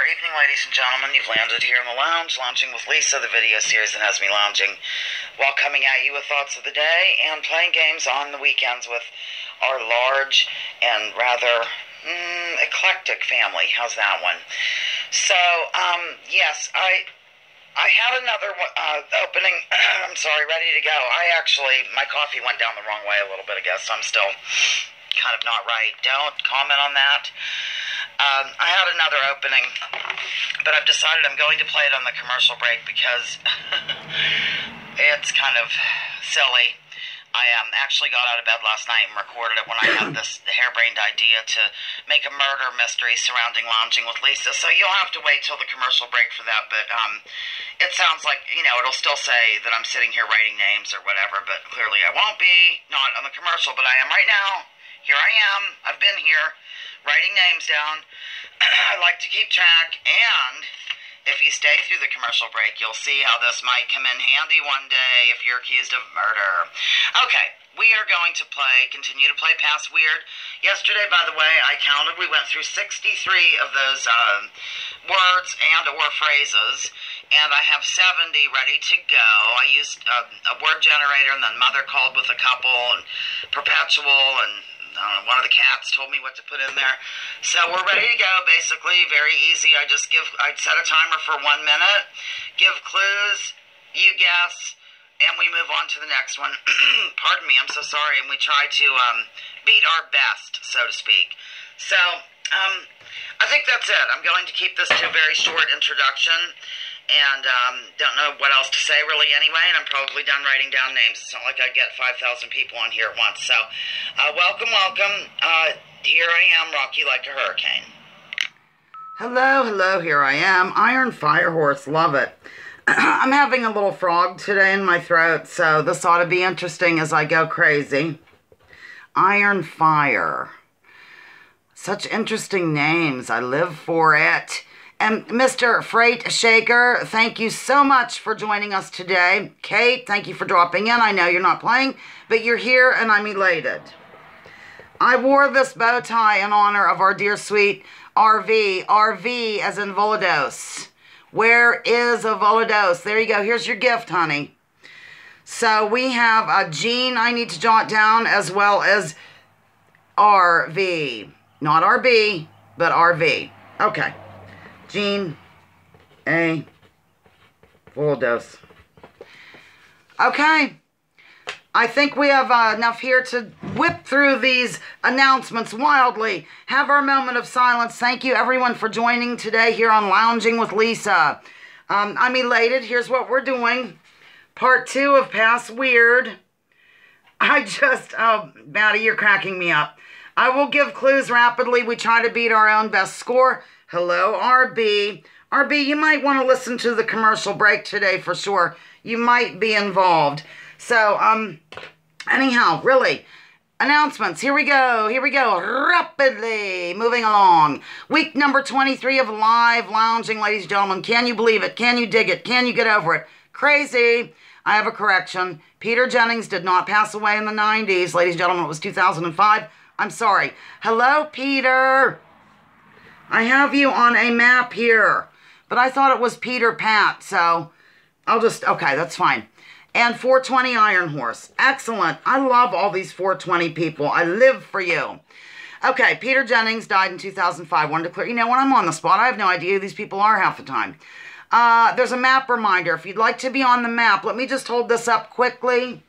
evening, ladies and gentlemen. You've landed here in the lounge, Lounging with Lisa, the video series that has me lounging while coming at you with thoughts of the day and playing games on the weekends with our large and rather eclectic family. How's that one? So, yes, I had another opening. I'm sorry, ready to go. My coffee went down the wrong way a little bit ago, so I'm still kind of not right. Don't comment on that. I had another opening, but I've decided I'm going to play it on the commercial break because it's kind of silly. I actually got out of bed last night and recorded it when I had this harebrained idea to make a murder mystery surrounding Lounging with Lisa. So you'll have to wait till the commercial break for that. But it sounds like, it'll still say that I'm sitting here writing names or whatever. But clearly I won't be. Not on the commercial, but I am right now. Here I am. I've been here writing names down. I like to keep track, and if you stay through the commercial break, you'll see how this might come in handy one day if you're accused of murder. Okay, we are going to continue to play Past Weird. Yesterday, by the way, I counted, we went through 63 of those words and or phrases, and I have 70 ready to go. I used a word generator, and then Mother called with a couple, and Perpetual, and one of the cats told me what to put in there. So we're ready to go, basically. Very easy. I'd set a timer for 1 minute, give clues, you guess, and we move on to the next one. Pardon me, I'm so sorry. And we try to beat our best, so to speak. So, I think that's it. I'm going to keep this to a very short introduction. And don't know what else to say really anyway, and I'm probably done writing down names. It's not like I get 5,000 people on here at once. So, welcome. Here I am, rocky like a hurricane. Hello, here I am. Iron Fire Horse, love it. I'm having a little frog today in my throat, so this ought to be interesting as I go crazy. Iron Fire. Such interesting names. I live for it. And Mr. Freight Shaker, thank you so much for joining us today. Kate, thank you for dropping in. I know you're not playing, but you're here and I'm elated. I wore this bow tie in honor of our dear sweet RV as in Volados. Where is a Volados? There you go. Here's your gift, honey. So we have a Gene I need to jot down as well as RV. Not RB, but RV. Okay. Gene A. Volados. Okay. I think we have enough here to whip through these announcements wildly. Have our moment of silence. Thank you, everyone, for joining today here on Lounging with Lisa. I'm elated. Here's what we're doing. Part 2 of Past Weird. Batty, you're cracking me up. I will give clues rapidly. We try to beat our own best score. Hello, RB. RB, you might want to listen to the commercial break today for sure. You might be involved. So, anyhow, really, announcements. Here we go. Rapidly moving along. Week number 23 of live lounging, ladies and gentlemen. Can you believe it? Can you dig it? Can you get over it? Crazy. I have a correction. Peter Jennings did not pass away in the 90s. Ladies and gentlemen, it was 2005. I'm sorry. Hello, Peter. I have you on a map here, but I thought it was Peter Pat, so okay, that's fine. And 420 Iron Horse. Excellent. I love all these 420 people. I live for you. Okay, Peter Jennings died in 2005. Wanted to clear, when I'm on the spot, I have no idea who these people are half the time. There's a map reminder. If you'd like to be on the map, let me just hold this up quickly.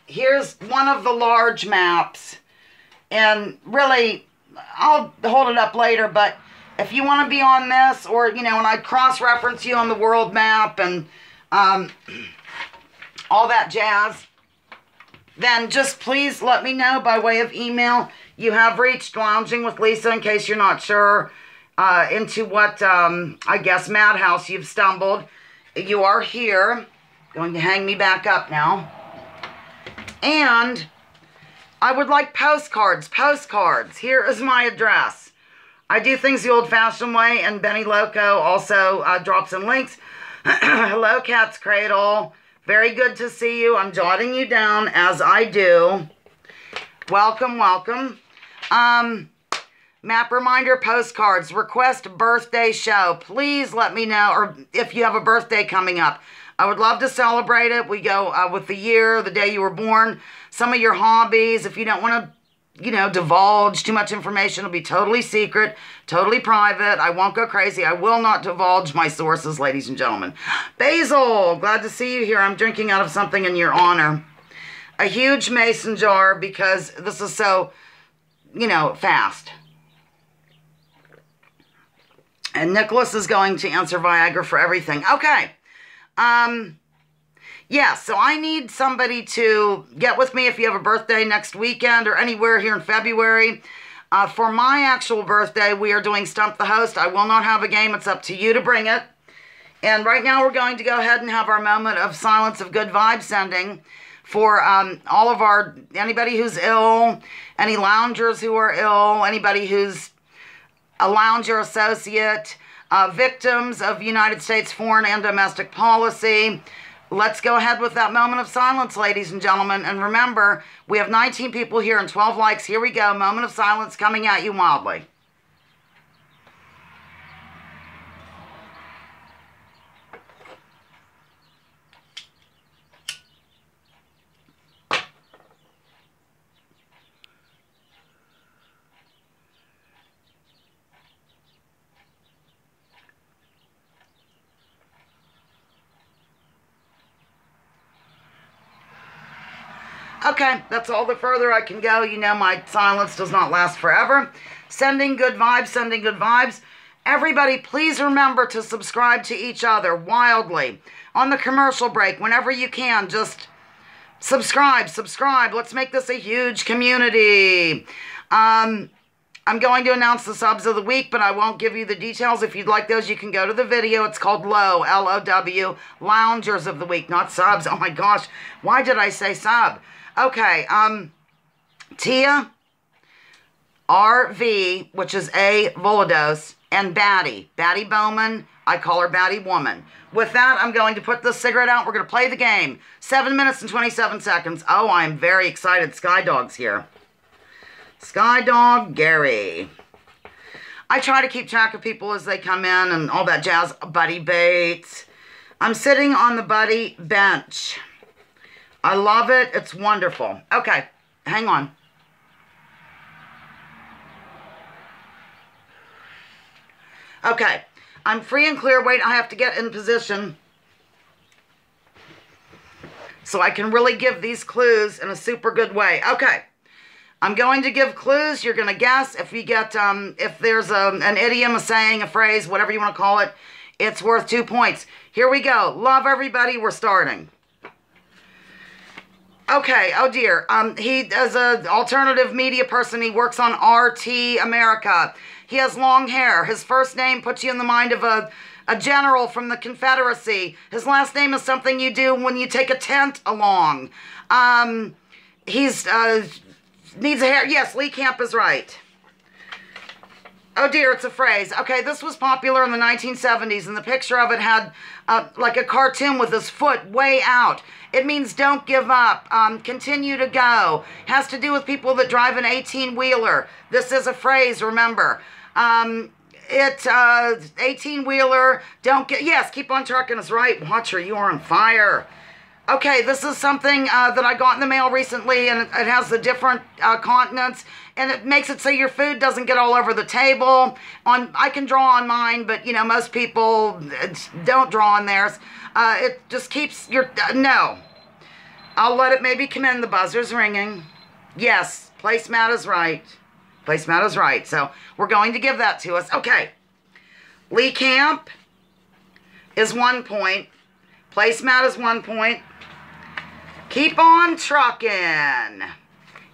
Here's one of the large maps, and really, I'll hold it up later, but if you want to be on this, or, when I cross-reference you on the world map and all that jazz, then just please let me know by way of email. You have reached Lounging with Lisa, in case you're not sure into what, I guess, madhouse you've stumbled. You are here. Going to hang me back up now. And I would like postcards. Here is my address. I do things the old-fashioned way, and Benny Loco also drops in links. Hello, Cat's Cradle. Very good to see you. I'm jotting you down as I do. Welcome. Map reminder postcards, request birthday show. Please let me know, or if you have a birthday coming up. I would love to celebrate it. We go with the year, the day you were born, some of your hobbies. If you don't want to, divulge too much information, it'll be totally secret, totally private. I won't go crazy. I will not divulge my sources, ladies and gentlemen. Basil, glad to see you here. I'm drinking out of something in your honor. A huge mason jar because this is so, fast. And Nicholas is going to answer Viagra for everything. Okay. Yeah, so I need somebody to get with me if you have a birthday next weekend or anywhere here in February. For my actual birthday, we are doing Stump the Host. I will not have a game. It's up to you to bring it. And right now we're going to go ahead and have our moment of silence of good vibe sending for all of anybody who's ill, any loungers who are ill, anybody who's a lounger associate, victims of United States foreign and domestic policy. Let's go ahead with that moment of silence, ladies and gentlemen. And remember, we have 19 people here and 12 likes. Here we go. Moment of silence coming at you wildly. Okay, that's all the further I can go. My silence does not last forever. Sending good vibes, sending good vibes. Everybody, please remember to subscribe to each other wildly. On the commercial break, whenever you can, just subscribe. Let's make this a huge community. I'm going to announce the subs of the week, but I won't give you the details. If you'd like those, you can go to the video. It's called LOW, L-O-W, Loungers of the Week, not subs. Oh my gosh, why did I say sub? Okay, Tia, RV, which is A, Volados, and Batty Bowman. I call her Batty Woman. With that, I'm going to put this cigarette out. We're going to play the game. 7 minutes and 27 seconds. Oh, I'm very excited. Sky Dog's here. Sky Dog Gary. I try to keep track of people as they come in and all that jazz. Buddy Bates. I'm sitting on the Buddy bench. I love it. It's wonderful. Okay, hang on. Okay, I'm free and clear. Wait, I have to get in position so I can really give these clues in a super good way. Okay, I'm going to give clues. You're going to guess. If you get, if there's an idiom, a saying, a phrase, whatever you want to call it, it's worth 2 points. Here we go. Love everybody. We're starting. Okay, oh dear. He is an alternative media person. He works on RT America. He has long hair. His first name puts you in the mind of a general from the Confederacy. His last name is something you do when you take a tent along. He's needs a hair. Yes, Lee Camp is right. Oh dear, it's a phrase. Okay, this was popular in the 1970s, and the picture of it had like a cartoon with his foot way out. It means don't give up. Continue to go. Has to do with people that drive an 18-wheeler. This is a phrase, remember. 18-wheeler, don't get... Yes, keep on trucking is right. Watcher, you are on fire. Okay, this is something that I got in the mail recently, and it has the different continents, and it makes it so your food doesn't get all over the table. I can draw on mine, but, most people don't draw on theirs. It just keeps your... no. I'll let it maybe come in. The buzzer's ringing. Yes, placemat is right. Placemat is right. So we're going to give that to us. Okay. Lee Camp is 1 point. Placemat is 1 point. Keep on trucking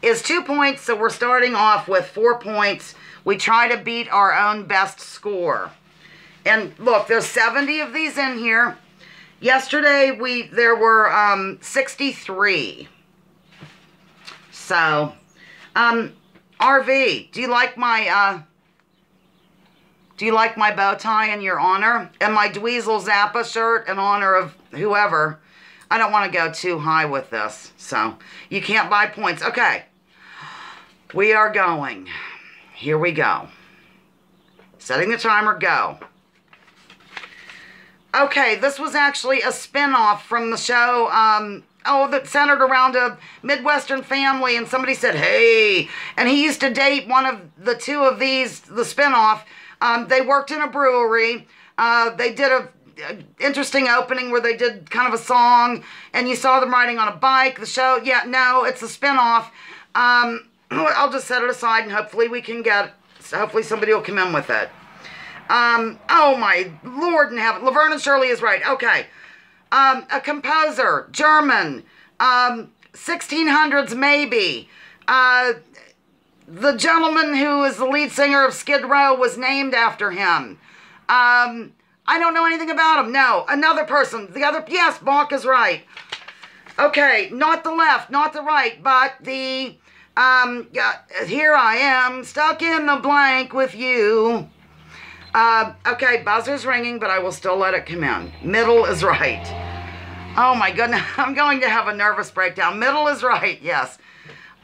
is 2 points. So we're starting off with 4 points. We try to beat our own best score. And look, there's 70 of these in here. Yesterday, there were 63. So, RV, do you like my bow tie in your honor? And my Dweezil Zappa shirt in honor of whoever? I don't want to go too high with this, so you can't buy points. Okay, we are going. Here we go. Setting the timer, go. Okay, this was actually a spin-off from the show, that centered around a Midwestern family, and somebody said, hey, and he used to date one of the two of these, the spin-off. They worked in a brewery. They did a interesting opening where they did kind of a song, and you saw them riding on a bike. The show, yeah, no, it's a spin-off. I'll just set it aside, and hopefully we can hopefully somebody will come in with it. Oh my Lord in heaven. Laverne Shirley is right. Okay. A composer, German, 1600s maybe. The gentleman who is the lead singer of Skid Row was named after him. I don't know anything about him. No. Another person. Yes, Bach is right. Okay, not the left, not the right, but the, here I am, stuck in the blank with you. Okay, buzzer's ringing, but I will still let it come in. Middle is right. Oh my goodness, I'm going to have a nervous breakdown. Middle is right, yes.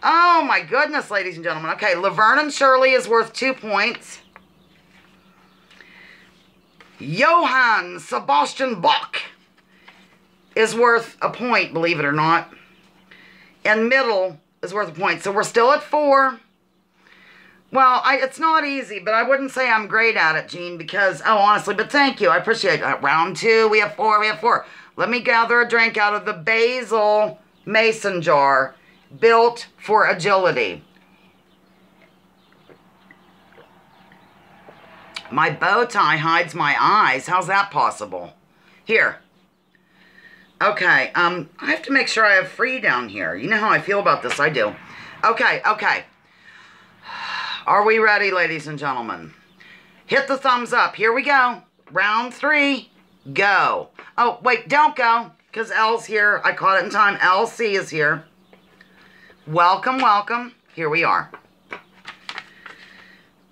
Oh my goodness, ladies and gentlemen. Okay, Laverne Shirley is worth 2 points. Johann Sebastian Bach is worth a point, believe it or not. And middle is worth a point. So we're still at 4. Well, it's not easy, but I wouldn't say I'm great at it, Jean, because, honestly, but thank you. I appreciate it. Round 2, we have 4. Let me gather a drink out of the basil mason jar built for agility. My bow tie hides my eyes. How's that possible? Here. Okay, I have to make sure I have free down here. You know how I feel about this. I do. Okay. Are we ready, ladies and gentlemen? Hit the thumbs up. Here we go. Round 3, go. Oh, wait, don't go, because L's here. I caught it in time. LC is here. Welcome. Here we are.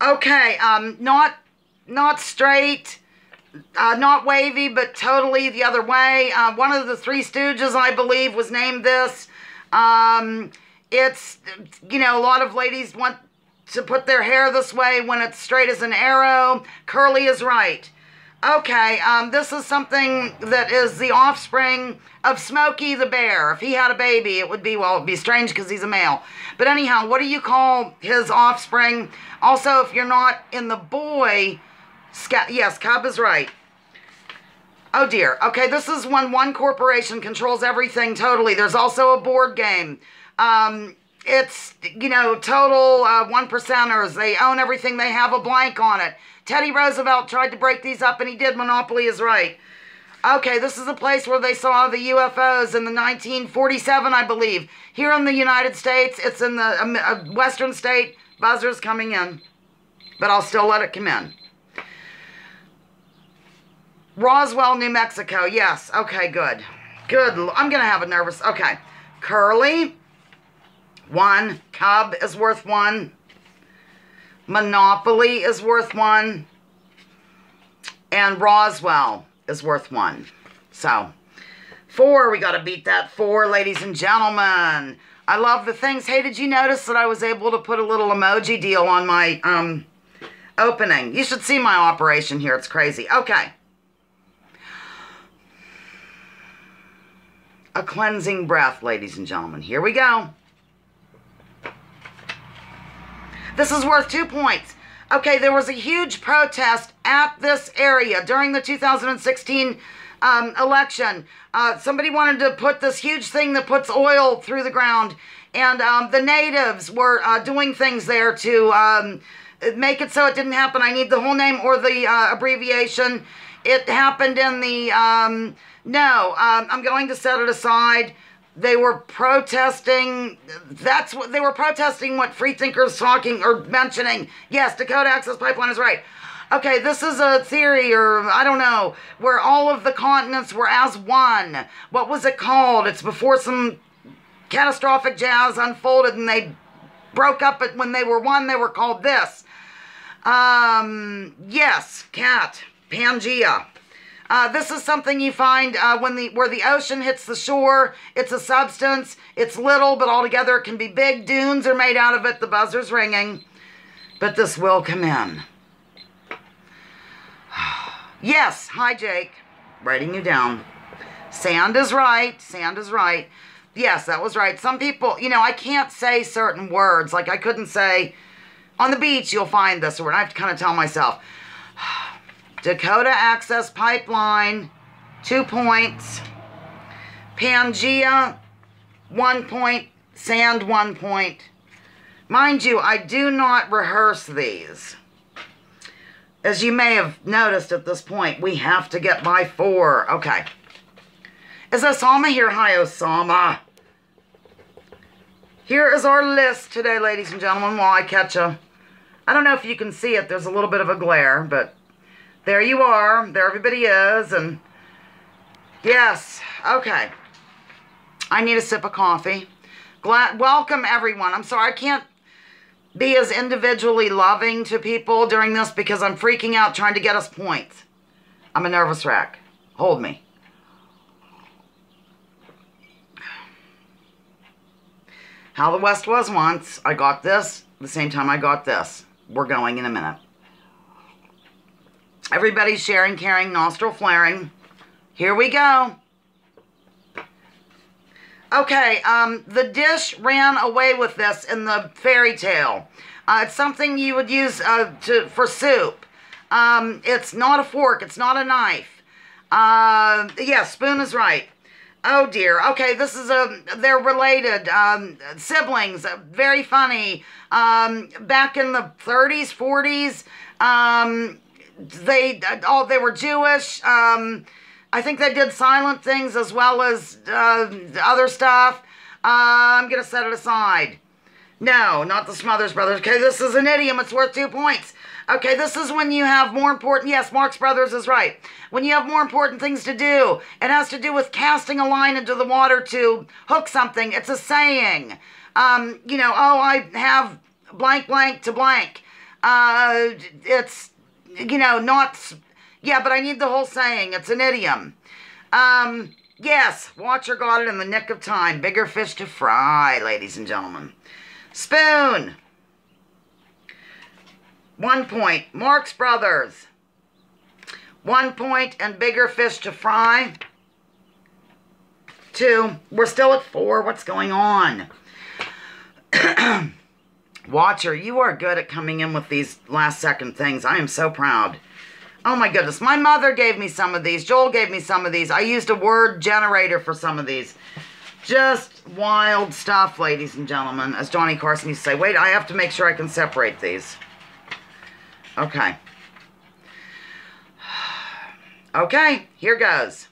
Okay, not straight, not wavy, but totally the other way. One of the Three Stooges, I believe, was named this. It's, a lot of ladies want to put their hair this way when it's straight as an arrow. Curly is right. Okay, this is something that is the offspring of Smokey the Bear. If he had a baby, it would be, well, it'd be strange because he's a male. But anyhow, what do you call his offspring? Also, if you're not in the boy, yes, cub is right. Oh dear. Okay, this is when one corporation controls everything totally. There's also a board game. It's, total 1%ers. They own everything. They have a blank on it. Teddy Roosevelt tried to break these up, and he did. Monopoly is right. Okay, this is a place where they saw the UFOs in the 1947, I believe. Here in the United States, it's in the western state. Buzzer's coming in, but I'll still let it come in. Roswell, New Mexico. Yes. Okay, good. Good. I'm going to have a nervous... Okay. Curly. 1. Cub is worth 1. Monopoly is worth 1. And Roswell is worth 1. So, 4. We got to beat that 4, ladies and gentlemen. I love the things. Hey, did you notice that I was able to put a little emoji deal on my opening? You should see my operation here. It's crazy. Okay. A cleansing breath, ladies and gentlemen. Here we go. This is worth 2 points. Okay, there was a huge protest at this area during the 2016 election. Somebody wanted to put this huge thing that puts oil through the ground, and the natives were doing things there to make it so it didn't happen. I need the whole name or the abbreviation. It happened in the... I'm going to set it aside. They were protesting, they were protesting what freethinkers talking or mentioning. Yes, Dakota Access Pipeline is right. Okay, this is a theory, or I don't know, where all of the continents were as one. What was it called? It's before some catastrophic jazz unfolded and they broke up, but when they were one, they were called this. Yes, cat, Pangea. This is something you find where the ocean hits the shore. It's a substance. It's little, but altogether it can be big. Dunes are made out of it. The buzzer's ringing. but this will come in. Yes, hi Jake. Writing you down. Sand is right. Sand is right. Yes, that was right. Some people, you know, I can't say certain words. Like I couldn't say, on the beach you'll find this word. I have to kind of tell myself. Dakota Access Pipeline, 2 points. Pangea, 1 point. Sand, 1 point. Mind you, I do not rehearse these. As you may have noticed at this point, we have to get by 4. Okay. Is Osama here? Hi, Osama. Here is our list today, ladies and gentlemen, while I catch a... I don't know if you can see it. There's a little bit of a glare, but there you are. There everybody is, and... Yes. Okay. I need a sip of coffee. Welcome, everyone. I'm sorry, I can't be as individually loving to people during this because I'm freaking out trying to get us points. I'm a nervous wreck. Hold me. How the West was once. I got this the same time I got this. We're going in a minute. Everybody's sharing, caring, nostril flaring. Here we go. Okay, the dish ran away with this in the fairy tale. It's something you would use for soup. It's not a fork. It's not a knife. Yeah, spoon is right. Oh, dear. Okay, this is they're related. Siblings. Very funny. Back in the 30s, 40s, they were Jewish. I think they did silent things as well as other stuff. I'm going to set it aside. No, not the Smothers Brothers. Okay, this is an idiom. It's worth 2 points. Okay, this is when you have more important... Yes, Marx Brothers is right. When you have more important things to do. It has to do with casting a line into the water to hook something. It's a saying. You know, oh, I have blank blank to blank. It's, you know, not... Yeah, but I need the whole saying. It's an idiom. Yes, Watcher got it in the nick of time. Bigger fish to fry, ladies and gentlemen. Spoon. 1 point. Marx Brothers. 1 point and bigger fish to fry. 2. We're still at 4. What's going on? Watcher, you are good at coming in with these last second things. I am so proud. Oh my goodness. My mother gave me some of these. Joel gave me some of these. I used a word generator for some of these. Just wild stuff, ladies and gentlemen. As Johnny Carson used to say, wait, I have to make sure I can separate these. Okay. Okay, here goes.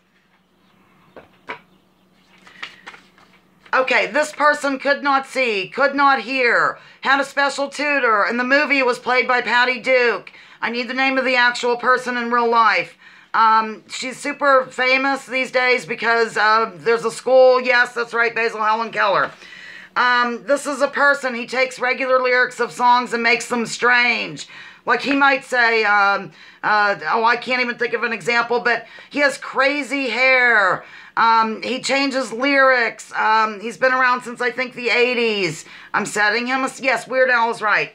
Okay, this person could not see, could not hear, had a special tutor. In the movie, it was played by Patty Duke. I need the name of the actual person in real life. She's super famous these days because there's a school. Yes, that's right, Basil Helen Keller. This is a person. He takes regular lyrics of songs and makes them strange. Like he might say, oh, I can't even think of an example, but he has crazy hair. He changes lyrics. He's been around since, I think, the 80s. I'm setting him. Yes, Weird Al is right.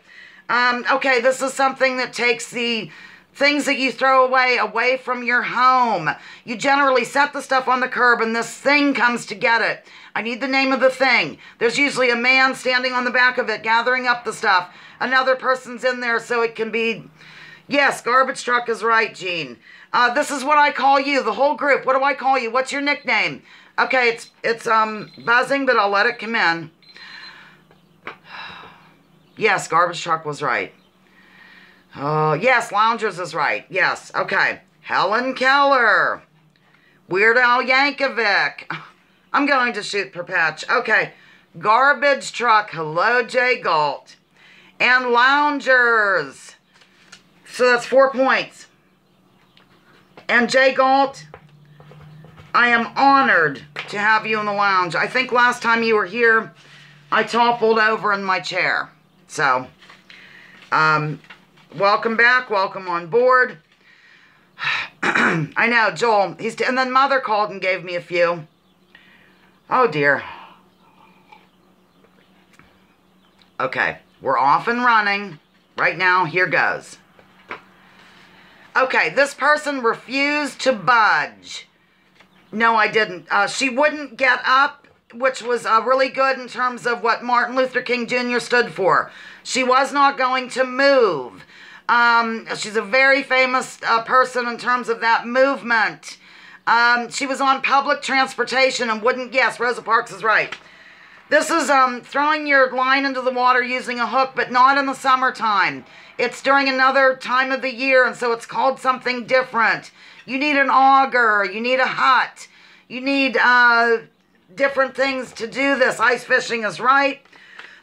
Okay, this is something that takes the things that you throw away from your home. You generally set the stuff on the curb and this thing comes to get it. I need the name of the thing. There's usually a man standing on the back of it gathering up the stuff. Another person's in there so it can be... Yes, garbage truck is right, Gene. This is what I call you, the whole group. What do I call you? What's your nickname? Okay, it's buzzing, but I'll let it come in. Yes, garbage truck was right. Oh, yes, loungers is right. Yes, okay. Helen Keller. Weird Al Yankovic. I'm going to shoot per patch. Okay. Garbage truck. Hello, Jay Galt. And loungers. So that's 4 points. And Jay Galt, I am honored to have you in the lounge. I think last time you were here, I toppled over in my chair. So, welcome back. Welcome on board. I know, Joel. And then Mother called and gave me a few. Oh, dear. Okay. We're off and running. Right now, here goes. Okay, this person refused to budge. No, I didn't. She wouldn't get up, which was really good in terms of what Martin Luther King Jr. stood for. She was not going to move. She's a very famous person in terms of that movement. She was on public transportation and wouldn't, yes, Rosa Parks is right. This is throwing your line into the water using a hook, but not in the summertime. It's during another time of the year, and so it's called something different. You need an auger. You need a hut. You need different things to do this. Ice fishing is right.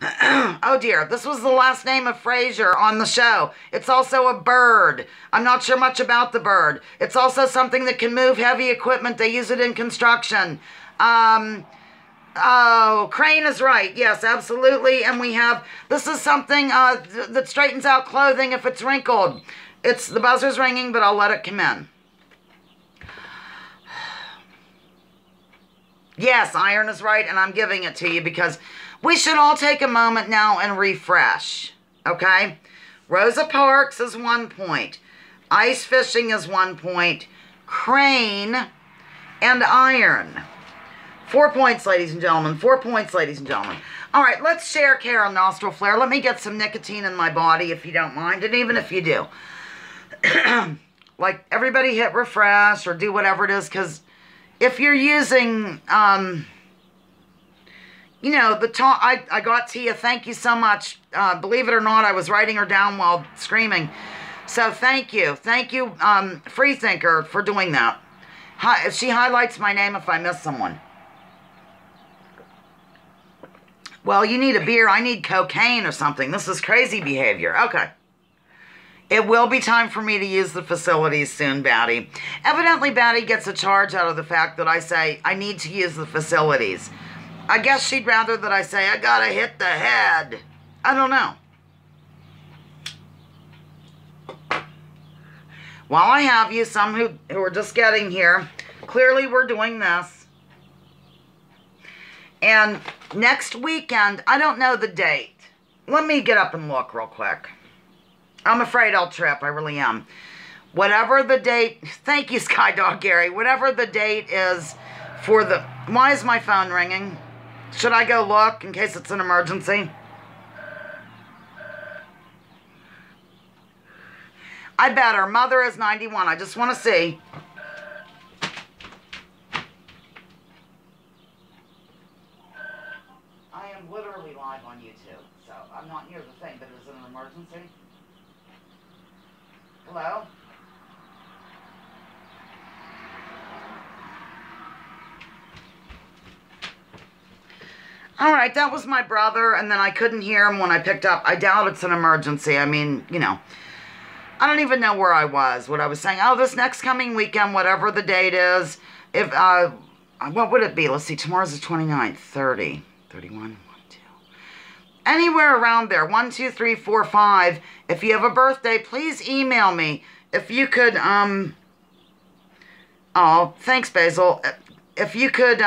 Oh dear, this was the last name of Fraser on the show. It's also a bird. I'm not sure much about the bird. It's also something that can move heavy equipment. They use it in construction. Oh, crane is right. Yes, absolutely. And we have, this is something that straightens out clothing if it's wrinkled. The buzzer's ringing, but I'll let it come in. Yes, iron is right, and I'm giving it to you because we should all take a moment now and refresh, okay? Rosa Parks is 1 point. Ice fishing is 1 point. Crane and iron. 4 points, ladies and gentlemen. 4 points, ladies and gentlemen. All right, let's share care and nostril flare. Let me get some nicotine in my body if you don't mind, and even if you do. Like, everybody hit refresh or do whatever it is, because if you're using, you know, I got Tia, thank you so much. Believe it or not, I was writing her down while screaming. So thank you. Thank you, Freethinker, for doing that. She highlights my name if I miss someone. Well, you need a beer. I need cocaine or something. This is crazy behavior. Okay. It will be time for me to use the facilities soon, Batty. Evidently, Batty gets a charge out of the fact that I say I need to use the facilities. I guess she'd rather that I say I gotta hit the head. I don't know. While I have you, some who are just getting here, clearly we're doing this. And next weekend, I don't know the date. Let me get up and look real quick. I'm afraid I'll trip. I really am. Whatever the date, thank you, Skydog Gary. Whatever the date is for the, why is my phone ringing? Should I go look in case it's an emergency? I bet her mother is 91. I just want to see. I am literally live on YouTube, so I'm not near the thing, but is it an emergency? Hello? All right, that was my brother, and then I couldn't hear him when I picked up. I doubt it's an emergency. I mean, you know, I don't even know where I was, what I was saying. Oh, this next coming weekend, whatever the date is, if, what would it be? Let's see, tomorrow's the 29th, 30, 31, 1, 2. Anywhere around there, 1, 2, 3, 4, 5. If you have a birthday, please email me. If you could, oh, thanks, Basil. If you could,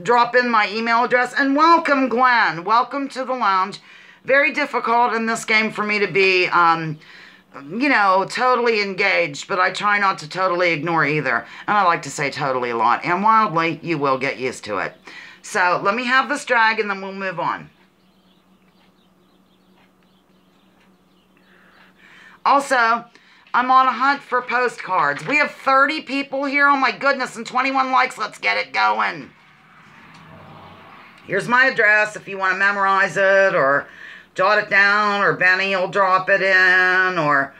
drop in my email address. And welcome, Glenn. Welcome to the lounge. Very difficult in this game for me to be, you know, totally engaged, but I try not to totally ignore either. And I like to say totally a lot. And wildly, you will get used to it. So let me have this drag and then we'll move on. Also, I'm on a hunt for postcards. We have 30 people here. Oh my goodness, and 21 likes. Let's get it going. Here's my address if you want to memorize it or jot it down, or Benny will drop it in, or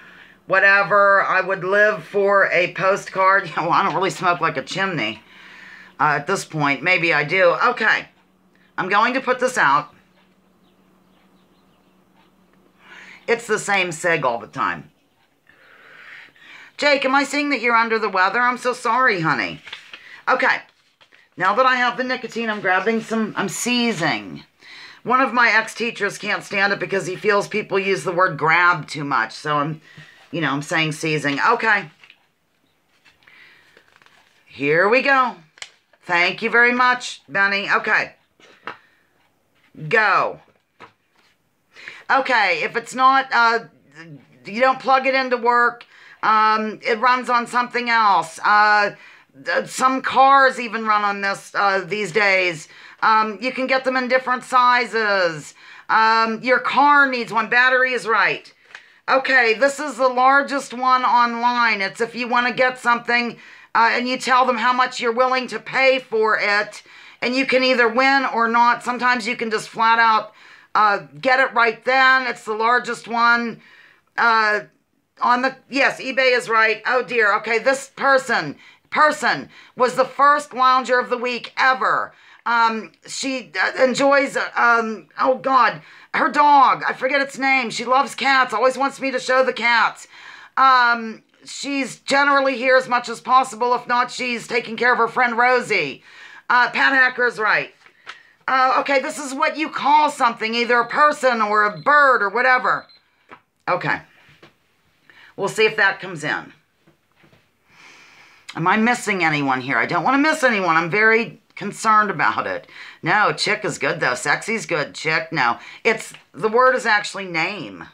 whatever. I would live for a postcard. Well, I don't really smoke like a chimney at this point. Maybe I do. Okay. I'm going to put this out. It's the same seg all the time. Jake, am I seeing that you're under the weather? I'm so sorry, honey. Okay. Now that I have the nicotine, I'm grabbing some, I'm seizing. One of my ex-teachers can't stand it because he feels people use the word grab too much. So I'm, you know, I'm saying seizing. Okay. Here we go. Thank you very much, Benny. Okay. Go. Okay, if it's not, you don't plug it into work, it runs on something else. Some cars even run on this these days. You can get them in different sizes. Your car needs one. Battery is right. Okay, this is the largest one online. It's if you want to get something and you tell them how much you're willing to pay for it, and you can either win or not. Sometimes you can just flat out get it right then. It's the largest one. Yes, eBay is right. Oh dear. Okay, this person was the first lounger of the week ever. She enjoys, oh God, her dog. I forget its name. She loves cats. Always wants me to show the cats. She's generally here as much as possible. If not, she's taking care of her friend Rosie. Pat Hacker's right. Okay, this is what you call something, either a person or a bird or whatever. Okay. We'll see if that comes in. Am I missing anyone here? I don't want to miss anyone. I'm very concerned about it. No, chick is good though. Sexy's good. Chick, no. The word is actually name.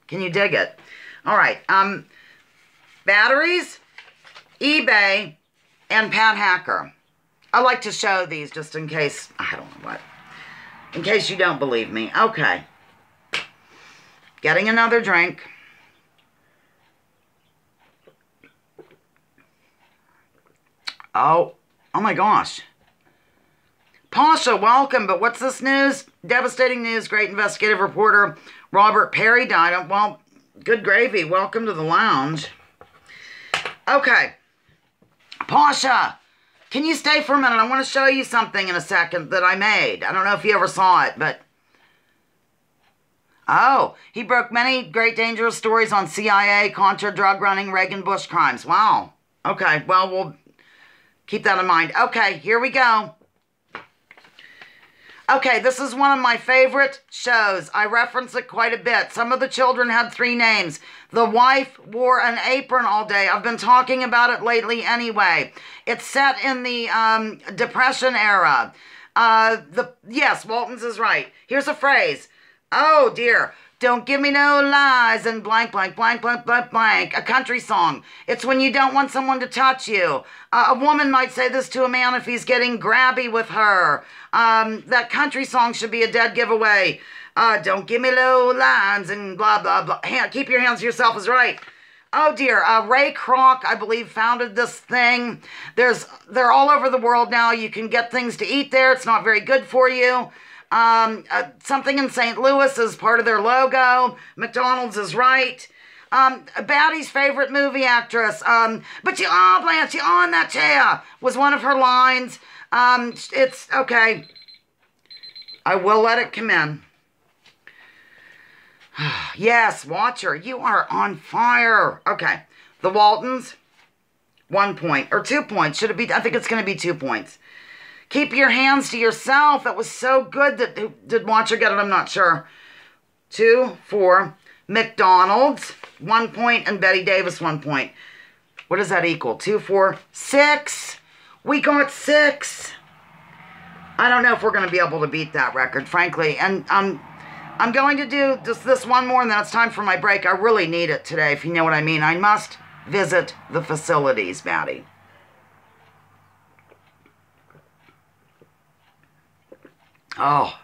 Can you dig it? All right. Batteries, eBay, and Pat Hacker. I like to show these just in case, I don't know what. In case you don't believe me. Okay. Getting another drink. Oh my gosh. Pasha, welcome, but what's this news? Devastating news, great investigative reporter Robert Perry died. Well, good gravy. Welcome to the lounge. Okay. Pasha, can you stay for a minute? I want to show you something in a second that I made. I don't know if you ever saw it, but... Oh, he broke many great dangerous stories on CIA, Contra, drug running, Reagan, Bush crimes. Wow. Okay, well, we'll... keep that in mind. Okay, here we go. Okay, this is one of my favorite shows. I reference it quite a bit. Some of the children had 3 names. The wife wore an apron all day. I've been talking about it lately anyway. It's set in the Depression era. Yes, Waltons is right. Here's a phrase. Oh, dear. Don't give me no lies and blank, blank, blank, blank, blank, blank. A country song. It's when you don't want someone to touch you. A woman might say this to a man if he's getting grabby with her. That country song should be a dead giveaway. Don't give me low lines and blah, blah, blah. Keep your hands to yourself is right. Oh, dear. Ray Kroc, I believe, founded this thing. They're all over the world now. You can get things to eat there. It's not very good for you. Something in St. Louis is part of their logo. McDonald's is right. Battie's favorite movie actress. But Blanche, you on that chair was one of her lines. It's okay. I will let it come in. Yes, Watcher, you are on fire. Okay. The Waltons, 1 point or 2 points. Should it be? I think it's going to be 2 points. Keep your hands to yourself. That was so good. Did Watcher get it? I'm not sure. 2, 4. McDonald's, 1 point. And Betty Davis, 1 point. What does that equal? 2, 4, 6. We got 6. I don't know if we're going to be able to beat that record, frankly. And I'm going to do just this one more, and then it's time for my break. I really need it today, if you know what I mean. I must visit the facilities, Batty. Oh,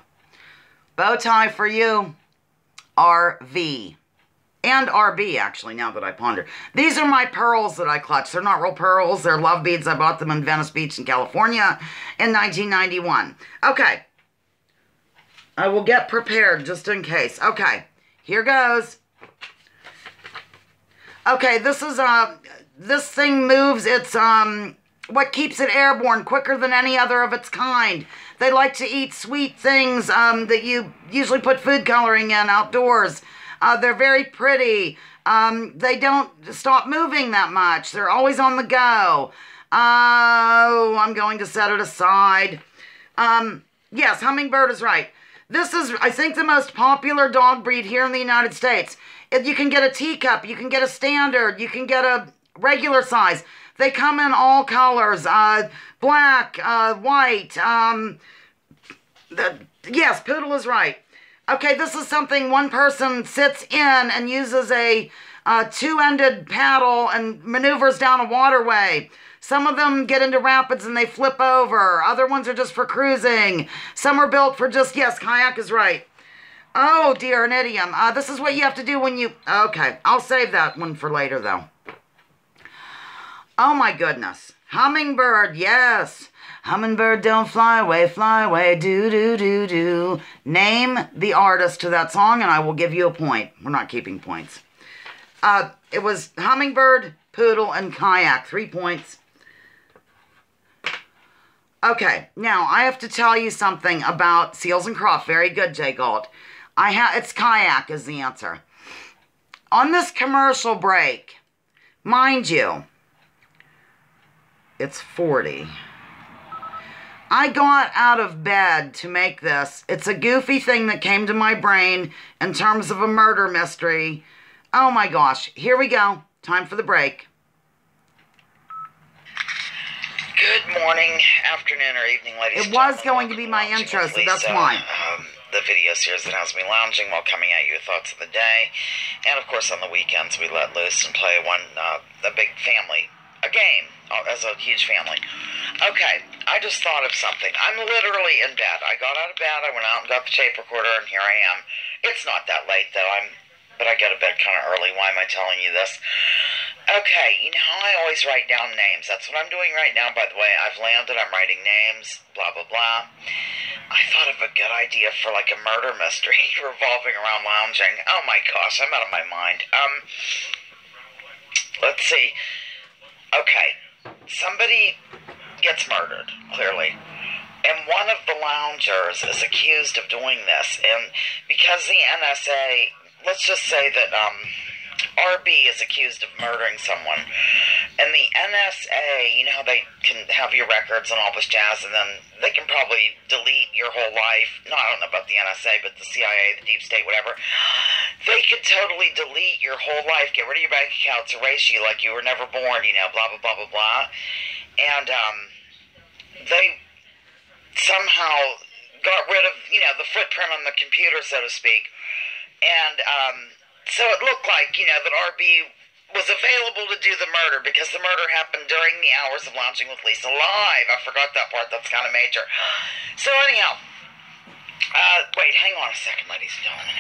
bow tie for you, RV, and RB, actually, now that I ponder. These are my pearls that I clutch. They're not real pearls. They're love beads. I bought them in Venice Beach in California in 1991. Okay. I will get prepared just in case. Okay, here goes. Okay, this thing moves. It's, what keeps it airborne quicker than any other of its kind. They like to eat sweet things that you usually put food coloring in outdoors. They're very pretty. They don't stop moving that much. They're always on the go. Oh, I'm going to set it aside. Yes, hummingbird is right. This is, I think, the most popular dog breed here in the United States. You can get a teacup. You can get a standard. You can get a regular size. They come in all colors, black, white. Yes, poodle is right. Okay, this is something one person sits in and uses a two-ended paddle and maneuvers down a waterway. Some of them get into rapids and they flip over. Other ones are just for cruising. Some are built for just, yes, kayak is right. Oh, dear, an idiom. This is what you have to do when you... Okay, I'll save that one for later, though. Oh, my goodness. Hummingbird, yes. Hummingbird, don't fly away, do, do, do, do. Name the artist to that song, and I will give you a point. We're not keeping points. It was Hummingbird, Poodle, and Kayak. 3 points. Okay, now I have to tell you something about seals and crawfish. Very good, Jay Galt. It's Kayak is the answer. On this commercial break, mind you, it's 40. I got out of bed to make this. It's a goofy thing that came to my brain in terms of a murder mystery. Oh my gosh. Here we go. Time for the break. Good morning, afternoon, or evening, ladies and gentlemen. It was going to be my intro, so that's why. The video series that has me lounging while coming at you with thoughts of the day. And of course on the weekends we let loose and play a big family, a game, as a huge family. Okay, I just thought of something. I'm literally in bed. I got out of bed, I went out and got the tape recorder, and here I am. It's not that late though, but I go to bed kind of early. Why am I telling you this? Okay, you know how I always write down names. That's what I'm doing right now, by the way. I've landed, I'm writing names, blah, blah, blah. I thought of a good idea for like a murder mystery revolving around lounging. Oh my gosh, I'm out of my mind. Let's see. Okay, somebody gets murdered, clearly. And one of the loungers is accused of doing this. And because the NSA, let's just say that, RB is accused of murdering someone, and the NSA, you know how they can have your records and all this jazz, and then they can probably delete your whole life. No, I don't know about the NSA, but the CIA, the deep state, whatever. They could totally delete your whole life, get rid of your bank accounts, erase you like you were never born, you know, blah, blah, blah, blah, blah. And they somehow got rid of, you know, the footprint on the computer, so to speak. And so it looked like, you know, that RB was available to do the murder because the murder happened during the hours of Lounging with Lisa live. I forgot that part. That's kind of major. So anyhow, wait, hang on a second, ladies and gentlemen.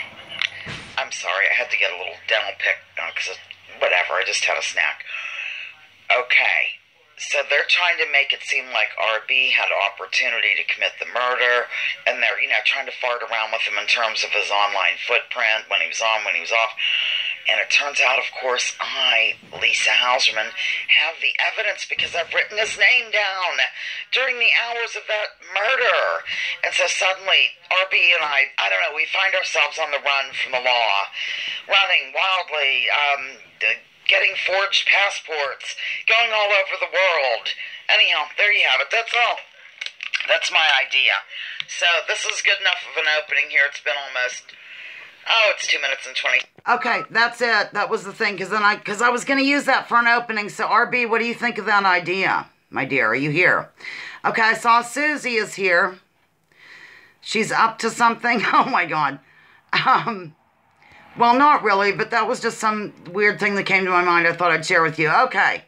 I'm sorry. I had to get a little dental pick because whatever. I just had a snack. Okay. So they're trying to make it seem like RB had an opportunity to commit the murder, and they're, you know, trying to fart around with him in terms of his online footprint, when he was on, when he was off. And it turns out, of course, I, Lisa Hauserman, have the evidence because I've written his name down during the hours of that murder. And so suddenly, RB and I don't know, we find ourselves on the run from the law, running wildly, getting forged passports, going all over the world. Anyhow, there you have it. That's all. That's my idea. So this is good enough of an opening here. It's been almost, it's 2 minutes and 20. Okay, that's it. That was the thing, because I was going to use that for an opening. So RB, what do you think of that idea, my dear? Are you here? Okay, I saw Susie is here. She's up to something. Oh my God. Well, not really, but that was just some weird thing that came to my mind I thought I'd share with you. Okay.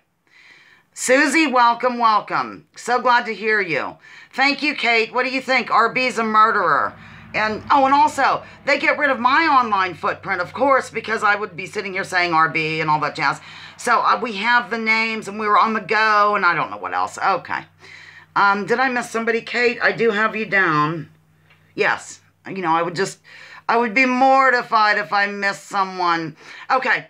Susie, welcome, welcome. So glad to hear you. Thank you, Kate. What do you think? RB's a murderer. And also, they get rid of my online footprint, of course, because I would be sitting here saying RB and all that jazz. So we have the names, and we were on the go, and I don't know what else. Okay. Did I miss somebody, Kate? I do have you down. Yes. You know, I would be mortified if I missed someone. Okay.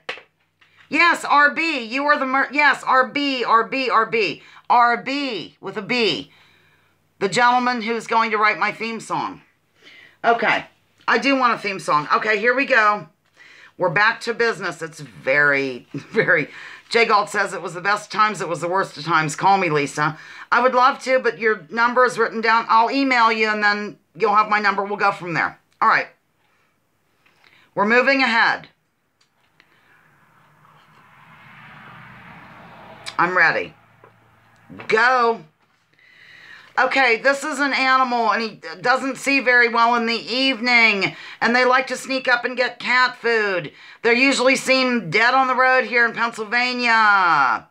Yes, RB. You are the yes, RB, RB, RB. RB with a B. The gentleman who's going to write my theme song. Okay. I do want a theme song. Okay, here we go. We're back to business. It's very, very... Jay Galt says it was the best times, it was the worst of times. Call me, Lisa. I would love to, but your number is written down. I'll email you, and then you'll have my number. We'll go from there. All right. We're moving ahead. I'm ready. Go. Okay, this is an animal, and he doesn't see very well in the evening, and they like to sneak up and get cat food. They're usually seen dead on the road here in Pennsylvania.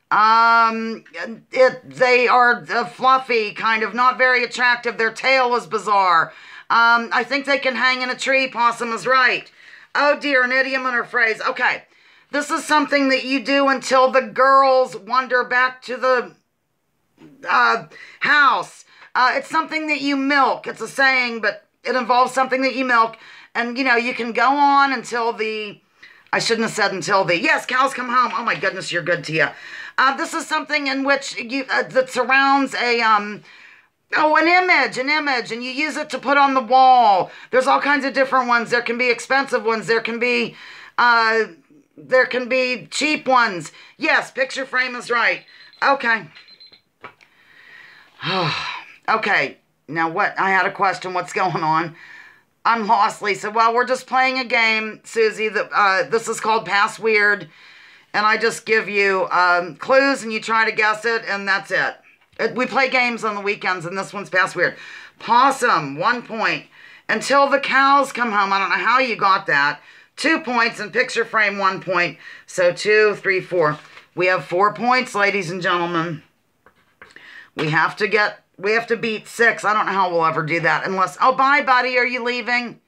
They are fluffy, kind of, not very attractive. Their tail is bizarre. I think they can hang in a tree. Possum is right. Oh dear, an idiom and a phrase. Okay, this is something that you do until the girls wander back to the house. It's something that you milk. It's a saying, but it involves something that you milk. And, you know, you can go on until I shouldn't have said until yes, cows come home. Oh my goodness, you're good to you. This is something in which that surrounds an image, and you use it to put on the wall. There's all kinds of different ones. There can be expensive ones. There can be cheap ones. Yes, picture frame is right. Okay. Okay, now what? I had a question. What's going on? I'm lost, Lisa. Well, we're just playing a game, Susie. This is called Pass Weird. And I just give you clues and you try to guess it, and that's it. We play games on the weekends, and this one's Pass Weird. Possum, 1 point. Until the cows come home. I don't know how you got that. 2 points, and picture frame, 1 point. So 2, 3, 4. We have 4 points, ladies and gentlemen. We have to beat 6. I don't know how we'll ever do that unless, oh, bye, buddy. Are you leaving?